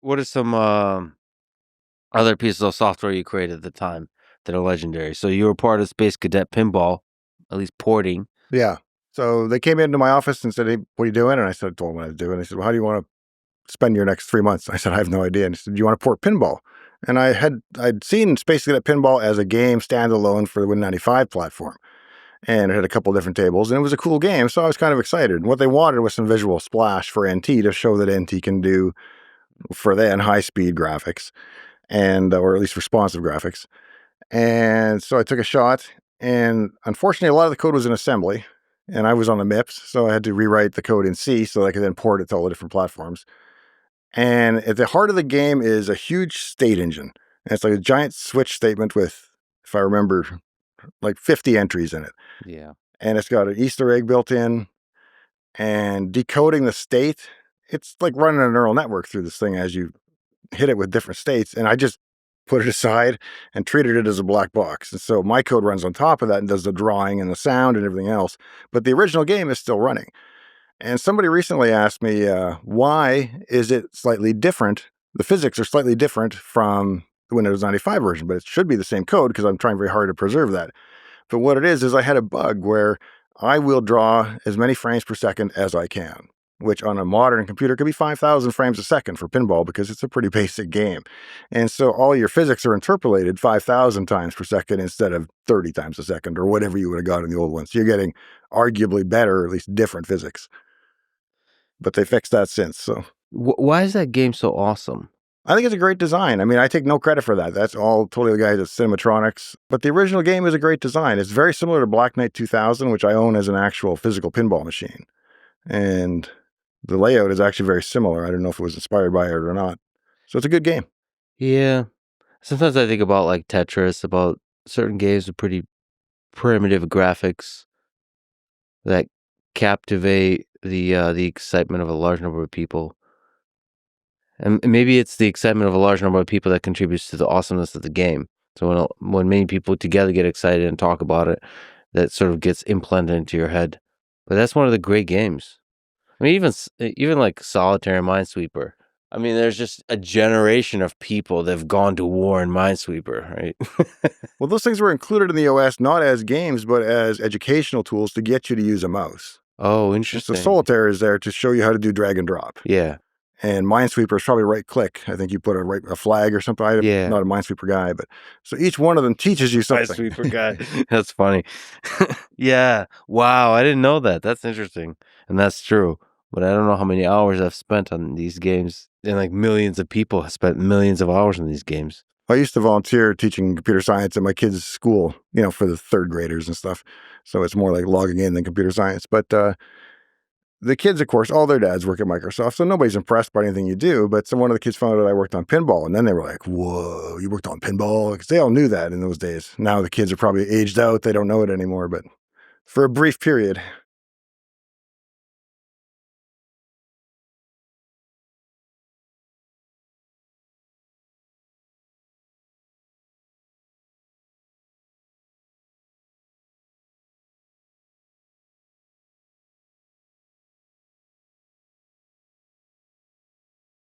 what are some other pieces of software you created at the time that are legendary? So you were part of Space Cadet Pinball, at least porting. Yeah. So they came into my office and said, "Hey, what are you doing?" And I told them what I was doing. They said, "Well, how do you want to spend your next 3 months?" I said, "I have no idea." And he said, "Do you want to port Pinball?" And I'd seen Space Cadet Pinball as a game standalone for the Win95 platform. And it had a couple different tables, and it was a cool game, so I was kind of excited. And what they wanted was some visual splash for NT to show that NT can do, for then, high-speed graphics, and or at least responsive graphics. And so I took a shot, and unfortunately, a lot of the code was in assembly, and I was on the MIPS, so I had to rewrite the code in C so that I could then port it to all the different platforms. And at the heart of the game is a huge state engine. And it's like a giant switch statement with, if I remember, like 50 entries in it. Yeah. And it's got an Easter egg built in, and decoding the state, it's like running a neural network through this thing as you hit it with different states. And I just put it aside and treated it as a black box. And so my code runs on top of that and does the drawing and the sound and everything else. But the original game is still running. And somebody recently asked me, why is it slightly different? The physics are slightly different from the Windows 95 version, but it should be the same code because I'm trying very hard to preserve that. But what it is I had a bug where I will draw as many frames per second as I can, which on a modern computer could be 5,000 frames a second for Pinball because it's a pretty basic game. And so all your physics are interpolated 5,000 times per second instead of 30 times a second or whatever you would have got in the old ones. So you're getting arguably better, or at least different physics. But they fixed that since. So Why is that game so awesome? I think it's a great design. I mean, I take no credit for that. That's all totally the guys at Cinematronics. But the original game is a great design. It's very similar to Black Knight 2000, which I own as an actual physical pinball machine. And the layout is actually very similar. I don't know if it was inspired by it or not. So it's a good game. Yeah. Sometimes I think about like Tetris, about certain games with pretty primitive graphics that captivate the excitement of a large number of people. And maybe it's the excitement of a large number of people that contributes to the awesomeness of the game. So when many people together get excited and talk about it, that sort of gets implanted into your head. But that's one of the great games. I mean, even like Solitaire and Minesweeper. I mean, there's just a generation of people that have gone to war in Minesweeper, right? Well, those things were included in the OS not as games, but as educational tools to get you to use a mouse. Oh, So interesting. Solitaire is there to show you how to do drag and drop. Yeah. And Minesweeper is probably right click. I think you put a flag or something. I'm Yeah. not a Minesweeper guy, but so each one of them teaches you something. Minesweeper guy. That's funny. Yeah. Wow. I didn't know that. That's interesting. And that's true. But I don't know how many hours I've spent on these games. And like millions of people have spent millions of hours on these games. I used to volunteer teaching computer science at my kids' school, for the third graders and stuff. So it's more like logging in than computer science. But the kids, of course, all their dads work at Microsoft, so nobody's impressed by anything you do. But one of the kids found out I worked on pinball, and then they were like, "Whoa, you worked on pinball?" Because they all knew that in those days. Now the kids are probably aged out; they don't know it anymore. But for a brief period,